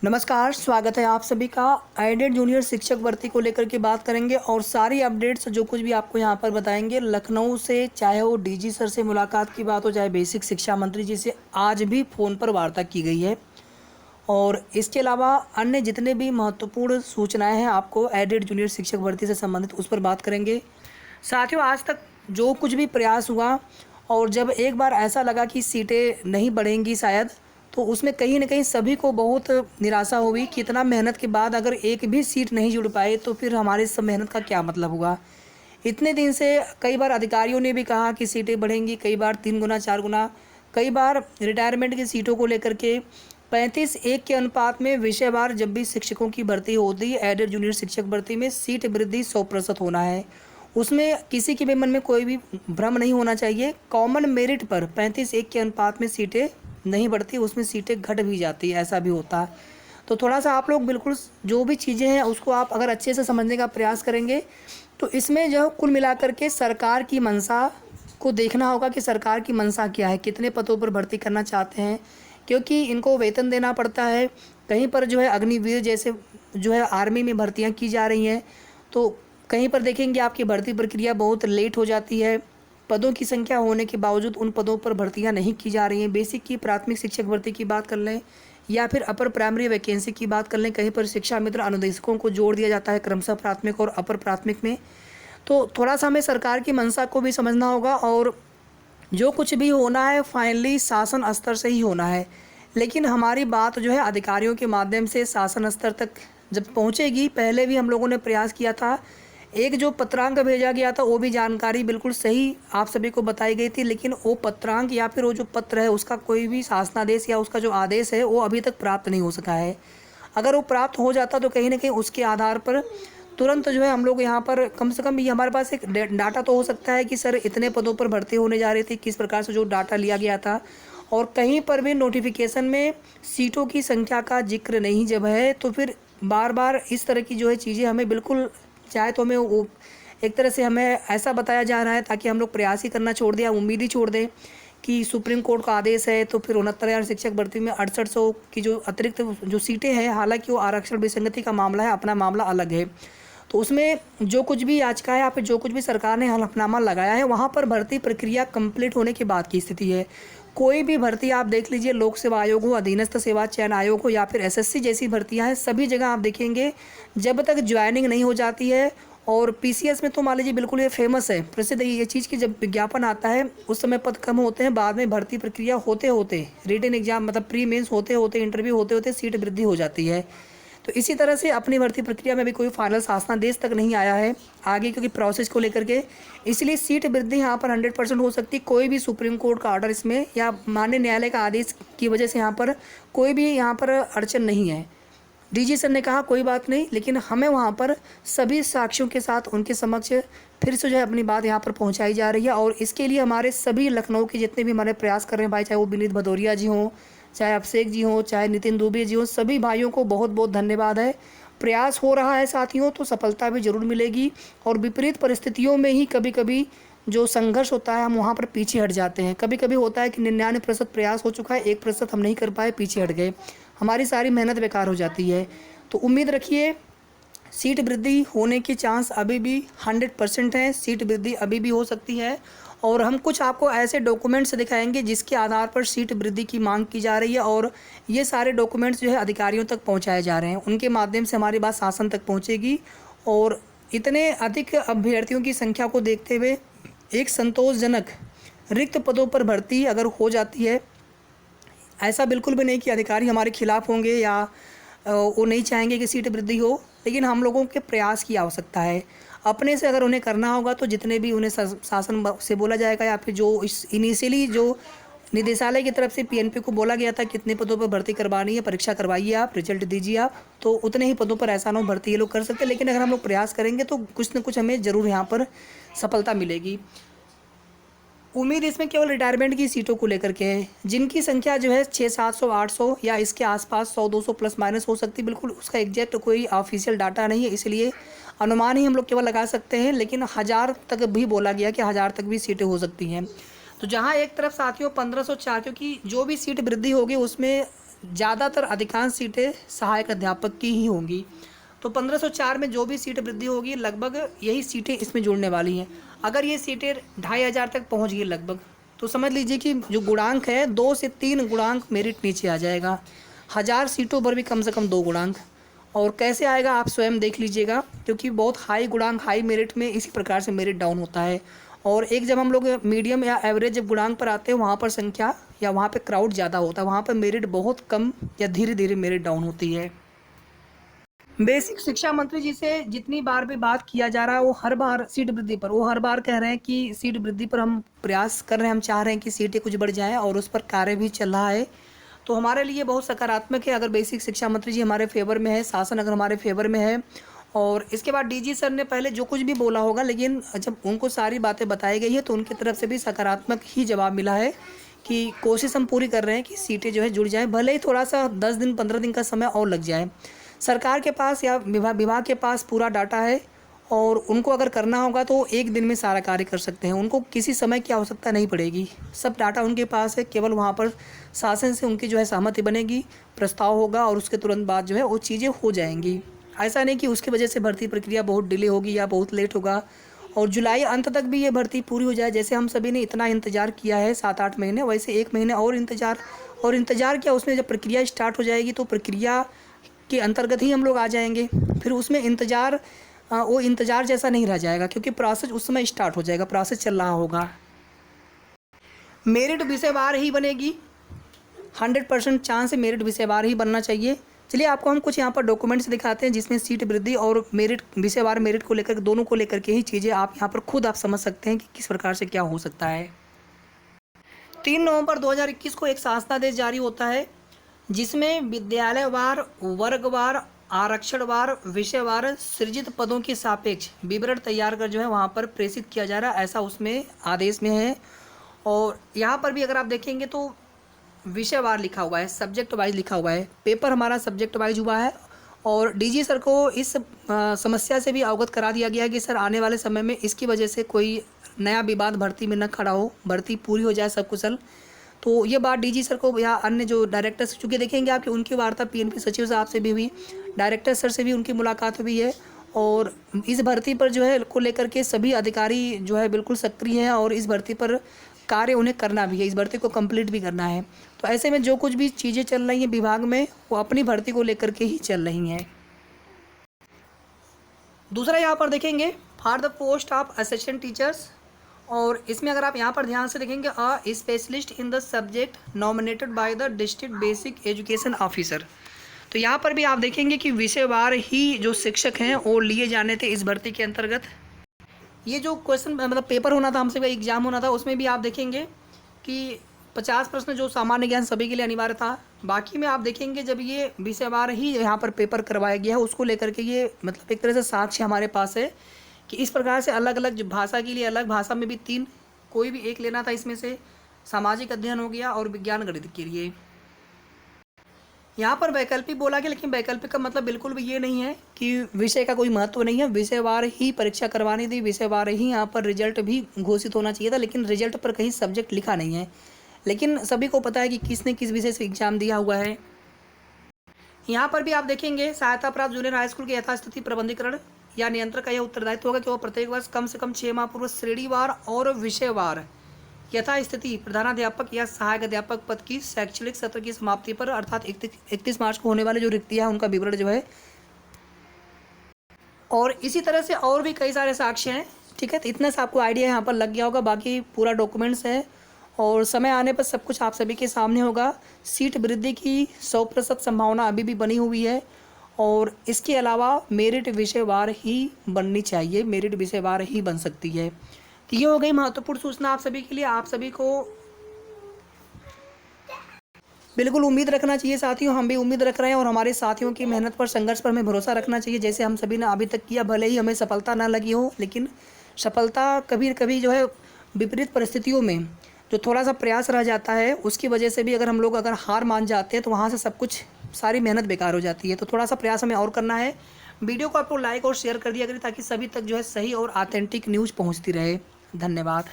नमस्कार, स्वागत है आप सभी का। एडेड जूनियर शिक्षक भर्ती को लेकर के बात करेंगे और सारी अपडेट्स जो कुछ भी आपको यहाँ पर बताएंगे। लखनऊ से चाहे वो डीजी सर से मुलाकात की बात हो, चाहे बेसिक शिक्षा मंत्री जी से आज भी फ़ोन पर वार्ता की गई है। और इसके अलावा अन्य जितने भी महत्वपूर्ण सूचनाएं हैं आपको एडेड जूनियर शिक्षक भर्ती से संबंधित, उस पर बात करेंगे। साथियों, आज तक जो कुछ भी प्रयास हुआ और जब एक बार ऐसा लगा कि सीटें नहीं बढ़ेंगी शायद, तो उसमें कहीं न कहीं सभी को बहुत निराशा हुई कि इतना मेहनत के बाद अगर एक भी सीट नहीं जुड़ पाए तो फिर हमारे सब मेहनत का क्या मतलब हुआ। इतने दिन से कई बार अधिकारियों ने भी कहा कि सीटें बढ़ेंगी, कई बार 3 गुना 4 गुना, कई बार रिटायरमेंट की सीटों को लेकर के 35:1 के अनुपात में विषयवार जब भी शिक्षकों की भर्ती होती है, एडेड जूनियर शिक्षक भर्ती में सीट वृद्धि 100% होना है। उसमें किसी के भी मन में कोई भी भ्रम नहीं होना चाहिए। कॉमन मेरिट पर 35:1 के अनुपात में सीटें नहीं बढ़ती, उसमें सीटें घट भी जाती है, ऐसा भी होता है। तो थोड़ा सा आप लोग बिल्कुल जो भी चीज़ें हैं उसको आप अगर अच्छे से समझने का प्रयास करेंगे तो इसमें जो कुल मिलाकर के सरकार की मंशा को देखना होगा कि सरकार की मंशा क्या है, कितने पदों पर भर्ती करना चाहते हैं, क्योंकि इनको वेतन देना पड़ता है। कहीं पर जो है अग्निवीर जैसे जो है आर्मी में भर्तियाँ की जा रही हैं, तो कहीं पर देखेंगे आपकी भर्ती प्रक्रिया बहुत लेट हो जाती है। पदों की संख्या होने के बावजूद उन पदों पर भर्तियां नहीं की जा रही हैं। बेसिक की प्राथमिक शिक्षक भर्ती की बात कर लें या फिर अपर प्राइमरी वैकेंसी की बात कर लें, कहीं पर शिक्षा मित्र अनुदेशकों को जोड़ दिया जाता है क्रमशः प्राथमिक और अपर प्राथमिक में। तो थोड़ा सा हमें सरकार की मंशा को भी समझना होगा और जो कुछ भी होना है फाइनली शासन स्तर से ही होना है। लेकिन हमारी बात जो है अधिकारियों के माध्यम से शासन स्तर तक जब पहुँचेगी, पहले भी हम लोगों ने प्रयास किया था, एक जो पत्रांक भेजा गया था वो भी जानकारी बिल्कुल सही आप सभी को बताई गई थी, लेकिन वो पत्रांक या फिर वो जो पत्र है उसका कोई भी शासनादेश या उसका जो आदेश है वो अभी तक प्राप्त नहीं हो सका है। अगर वो प्राप्त हो जाता तो कहीं ना कहीं उसके आधार पर तुरंत जो है हम लोग यहाँ पर कम से कम ये हमारे पास एक डाटा तो हो सकता है कि सर इतने पदों पर भर्ती होने जा रही थी, किस प्रकार से जो डाटा लिया गया था। और कहीं पर भी नोटिफिकेशन में सीटों की संख्या का जिक्र नहीं जब है तो फिर बार बार इस तरह की जो है चीज़ें हमें बिल्कुल, चाहे तो हमें वो एक तरह से हमें ऐसा बताया जा रहा है ताकि हम लोग प्रयास ही करना छोड़ दें, उम्मीद ही छोड़ दें कि सुप्रीम कोर्ट का आदेश है तो फिर 69,000 शिक्षक भर्ती में 6800 की जो अतिरिक्त जो सीटें हैं, हालांकि वो आरक्षण विसंगति का मामला है, अपना मामला अलग है। तो उसमें जो कुछ भी याचिका है या फिर जो कुछ भी सरकार ने हलफनामा लगाया है वहाँ पर भर्ती प्रक्रिया कंप्लीट होने के बाद की स्थिति है। कोई भी भर्ती आप देख लीजिए, लोक सेवा आयोग हो, अधीनस्थ सेवा चयन आयोग हो या फिर एसएससी जैसी भर्तियां हैं, सभी जगह आप देखेंगे जब तक ज्वाइनिंग नहीं हो जाती है। और पीसीएस में तो मान लीजिए बिल्कुल ये फेमस है, प्रसिद्ध ये चीज़ की जब विज्ञापन आता है उस समय पद कम होते हैं, बाद में भर्ती प्रक्रिया होते होते रिटन एग्जाम मतलब प्री मेंस होते होते इंटरव्यू होते होते सीट वृद्धि हो जाती है। तो इसी तरह से अपनी भर्ती प्रक्रिया में भी कोई फाइनल शासनादेश तक नहीं आया है आगे, क्योंकि प्रोसेस को लेकर के, इसलिए सीट वृद्धि यहाँ पर 100% हो सकती। कोई भी सुप्रीम कोर्ट का ऑर्डर इसमें या माननीय न्यायालय का आदेश की वजह से यहाँ पर कोई भी यहाँ पर अड़चन नहीं है। डीजी सर ने कहा कोई बात नहीं, लेकिन हमें वहाँ पर सभी साक्ष्यों के साथ उनके समक्ष फिर से जो है अपनी बात यहाँ पर पहुँचाई जा रही है। और इसके लिए हमारे सभी लखनऊ के जितने भी हमारे प्रयास कर रहे हैं भाई, चाहे वो विनीत भदौरिया जी हों, चाहे अभिषेक जी हों, चाहे नितिन दुबे जी हों, सभी भाइयों को बहुत बहुत धन्यवाद है। प्रयास हो रहा है साथियों तो सफलता भी जरूर मिलेगी। और विपरीत परिस्थितियों में ही कभी कभी जो संघर्ष होता है हम वहाँ पर पीछे हट जाते हैं। कभी कभी होता है कि 99% प्रयास हो चुका है, 1% हम नहीं कर पाए, पीछे हट गए, हमारी सारी मेहनत बेकार हो जाती है। तो उम्मीद रखिए सीट वृद्धि होने की चांस अभी भी 100% है, सीट वृद्धि अभी भी हो सकती है। और हम कुछ आपको ऐसे डॉक्यूमेंट्स दिखाएंगे जिसके आधार पर सीट वृद्धि की मांग की जा रही है और ये सारे डॉक्यूमेंट्स जो है अधिकारियों तक पहुंचाए जा रहे हैं, उनके माध्यम से हमारी बात शासन तक पहुंचेगी। और इतने अधिक अभ्यर्थियों की संख्या को देखते हुए एक संतोषजनक रिक्त पदों पर भर्ती अगर हो जाती है, ऐसा बिल्कुल भी नहीं कि अधिकारी हमारे खिलाफ होंगे या वो नहीं चाहेंगे कि सीट वृद्धि हो, लेकिन हम लोगों के प्रयास की आवश्यकता है। अपने से अगर उन्हें करना होगा तो जितने भी उन्हें शासन से बोला जाएगा या फिर जो इस इनिशियली जो निदेशालय की तरफ से पीएनपी को बोला गया था कितने पदों पर भर्ती करवानी है, परीक्षा करवाइए आप, रिजल्ट दीजिए आप, तो उतने ही पदों पर ऐसा ना हो भर्ती ये लोग कर सकते हैं। लेकिन अगर हम लोग प्रयास करेंगे तो कुछ न कुछ हमें ज़रूर यहाँ पर सफलता मिलेगी। उम्मीद इसमें केवल रिटायरमेंट की सीटों को लेकर के है, जिनकी संख्या जो है 600-700 800 या इसके आसपास 100-200 प्लस माइनस हो सकती है। बिल्कुल उसका एग्जैक्ट कोई ऑफिशियल डाटा नहीं है, इसलिए अनुमान ही हम लोग केवल लगा सकते हैं। लेकिन 1000 तक भी बोला गया कि 1000 तक भी सीटें हो सकती हैं। तो जहाँ एक तरफ साथियों 1504, क्योंकि जो भी सीट वृद्धि होगी उसमें ज़्यादातर अधिकांश सीटें सहायक अध्यापक की ही होंगी। तो 1504 में जो भी सीट वृद्धि होगी लगभग यही सीटें इसमें जुड़ने वाली हैं। अगर ये सीटें 2500 तक पहुंच गई लगभग, तो समझ लीजिए कि जो गुणांक है 2 से 3 गुणांक मेरिट नीचे आ जाएगा। 1000 सीटों पर भी कम से कम 2 गुणांक। और कैसे आएगा आप स्वयं देख लीजिएगा, क्योंकि बहुत हाई गुणांक हाई मेरिट में इसी प्रकार से मेरिट डाउन होता है। और एक जब हम लोग मीडियम या एवरेज जब गुणांक पर आते हैं वहाँ पर संख्या या वहाँ पे क्राउड ज़्यादा होता है, वहाँ पर मेरिट बहुत कम या धीरे धीरे मेरिट डाउन होती है। बेसिक शिक्षा मंत्री जी से जितनी बार भी बात किया जा रहा है वो हर बार सीट वृद्धि पर, वो हर बार कह रहे हैं कि सीट वृद्धि पर हम प्रयास कर रहे हैं, हम चाह रहे हैं कि सीटें कुछ बढ़ जाएं और उस पर कार्य भी चल रहा है। तो हमारे लिए बहुत सकारात्मक है अगर बेसिक शिक्षा मंत्री जी हमारे फेवर में है, शासन अगर हमारे फेवर में है। और इसके बाद डीजी सर ने पहले जो कुछ भी बोला होगा, लेकिन जब उनको सारी बातें बताई गई है तो उनकी तरफ से भी सकारात्मक ही जवाब मिला है कि कोशिश हम पूरी कर रहे हैं कि सीटें जो है जुड़ जाएं, भले ही थोड़ा सा 10 दिन 15 दिन का समय और लग जाए। सरकार के पास या विभाग के पास पूरा डाटा है और उनको अगर करना होगा तो एक दिन में सारा कार्य कर सकते हैं, उनको किसी समय की आवश्यकता नहीं पड़ेगी। सब डाटा उनके पास है, केवल वहाँ पर शासन से उनकी जो है सहमति बनेगी, प्रस्ताव होगा और उसके तुरंत बाद जो है वो चीज़ें हो जाएंगी। ऐसा नहीं कि उसकी वजह से भर्ती प्रक्रिया बहुत डिले होगी या बहुत लेट होगा और जुलाई अंत तक भी ये भर्ती पूरी हो जाए। जैसे हम सभी ने इतना इंतज़ार किया है 7-8 महीने, वैसे 1 महीने और इंतज़ार किया, उसमें जब प्रक्रिया स्टार्ट हो जाएगी तो प्रक्रिया के अंतर्गत ही हम लोग आ जाएंगे। फिर उसमें वो इंतज़ार जैसा नहीं रह जाएगा, क्योंकि प्रोसेस उस समय स्टार्ट हो जाएगा, प्रोसेस चल रहा होगा। मेरिट विषयवार ही बनेगी, 100% चांस है मेरिट विषयवार ही बनना चाहिए। चलिए आपको हम कुछ यहाँ पर डॉक्यूमेंट्स दिखाते हैं जिसमें सीट वृद्धि और मेरिट विषयवार मेरिट को लेकर, दोनों को लेकर के ही चीज़ें आप यहाँ पर खुद आप समझ सकते हैं कि किस प्रकार से क्या हो सकता है। 3 नवंबर 2021 को एक शासनादेश जारी होता है जिसमें विद्यालयवार, वर्गवार, आरक्षणवार, विषयवार सृजित पदों के सापेक्ष विवरण तैयार कर जो है वहाँ पर प्रेषित किया जा रहा है, ऐसा उसमें आदेश में है। और यहाँ पर भी अगर आप देखेंगे तो विषयवार लिखा हुआ है, सब्जेक्ट वाइज लिखा हुआ है, पेपर हमारा सब्जेक्ट वाइज हुआ है। और डीजी सर को इस समस्या से भी अवगत करा दिया गया है कि सर आने वाले समय में इसकी वजह से कोई नया विवाद भर्ती में न खड़ा हो, भर्ती पूरी हो जाए सब कुशल। तो ये बात डीजी सर को या अन्य जो डायरेक्टर्स, चूँकि देखेंगे आपकी उनकी वार्ता पीएनपी सचिव साहब से भी हुई, डायरेक्टर सर से भी उनकी मुलाकात हुई है। और इस भर्ती पर जो है को लेकर के सभी अधिकारी जो है बिल्कुल सक्रिय हैं और इस भर्ती पर कार्य उन्हें करना भी है, इस भर्ती को कंप्लीट भी करना है। तो ऐसे में जो कुछ भी चीज़ें चल रही हैं विभाग में वो अपनी भर्ती को लेकर के ही चल रही हैं। दूसरा यहाँ पर देखेंगे for the post of assistant teachers, और इसमें अगर आप यहाँ पर ध्यान से देखेंगे a specialist in the subject nominated by the district basic education officer. तो यहाँ पर भी आप देखेंगे कि विषयवार ही जो शिक्षक हैं वो लिए जाने थे इस भर्ती के अंतर्गत। ये जो क्वेश्चन मतलब पेपर होना था, हमसे एग्जाम होना था, उसमें भी आप देखेंगे कि 50 प्रश्न जो सामान्य ज्ञान सभी के लिए अनिवार्य था। बाकी में आप देखेंगे जब ये विषयवार ही यहाँ पर पेपर करवाया गया है उसको लेकर के ये मतलब एक तरह से साक्ष्य हमारे पास है कि इस प्रकार से अलग अलग भाषा के लिए अलग भाषा में भी 3 कोई भी एक लेना था, इसमें से सामाजिक अध्ययन हो गया और विज्ञान गणित के लिए। यहाँ पर वैकल्पिक बोला गया, लेकिन वैकल्पिक का मतलब बिल्कुल भी ये नहीं है कि विषय का कोई महत्व नहीं है, विषयवार ही परीक्षा करवानी थी, विषयवार ही यहाँ पर रिजल्ट भी घोषित होना चाहिए था, लेकिन रिजल्ट पर कहीं सब्जेक्ट लिखा नहीं है। लेकिन सभी को पता है कि किसने किस विषय से एग्जाम दिया हुआ है। यहाँ पर भी आप देखेंगे सहायता प्राप्त जूनियर हाई स्कूल के यथास्थिति प्रबंधीकरण या नियंत्रक का यह उत्तरदायित्व होगा कि वह प्रत्येक वर्ष कम से कम 6 माह पूर्व श्रेणीवार और विषयवार यथास्थिति प्रधानाध्यापक या सहायक अध्यापक पद की शैक्षणिक सत्र की समाप्ति पर अर्थात 31 मार्च को होने वाले जो रिक्तियां हैं उनका विवरण जो है, और इसी तरह से और भी कई सारे साक्ष्य हैं। ठीक है, तो इतना सा आपको आइडिया यहाँ पर लग गया होगा, बाकी पूरा डॉक्यूमेंट्स है और समय आने पर सब कुछ आप सभी के सामने होगा। सीट वृद्धि की 100% संभावना अभी भी बनी हुई है और इसके अलावा मेरिट विषयवार ही बननी चाहिए, मेरिट विषयवार ही बन सकती है। तो ये हो गई महत्वपूर्ण सूचना आप सभी के लिए। आप सभी को बिल्कुल उम्मीद रखना चाहिए साथियों, हम भी उम्मीद रख रहे हैं और हमारे साथियों की मेहनत पर, संघर्ष पर हमें भरोसा रखना चाहिए जैसे हम सभी ने अभी तक किया। भले ही हमें सफलता ना लगी हो, लेकिन सफलता कभी कभी जो है विपरीत परिस्थितियों में जो थोड़ा सा प्रयास रह जाता है उसकी वजह से भी अगर हम लोग हार मान जाते हैं तो वहाँ से सब कुछ सारी मेहनत बेकार हो जाती है। तो थोड़ा सा प्रयास हमें और करना है। वीडियो को आपको लाइक और शेयर कर दिया करें ताकि सभी तक जो है सही और ऑथेंटिक न्यूज़ पहुँचती रहे। धन्यवाद।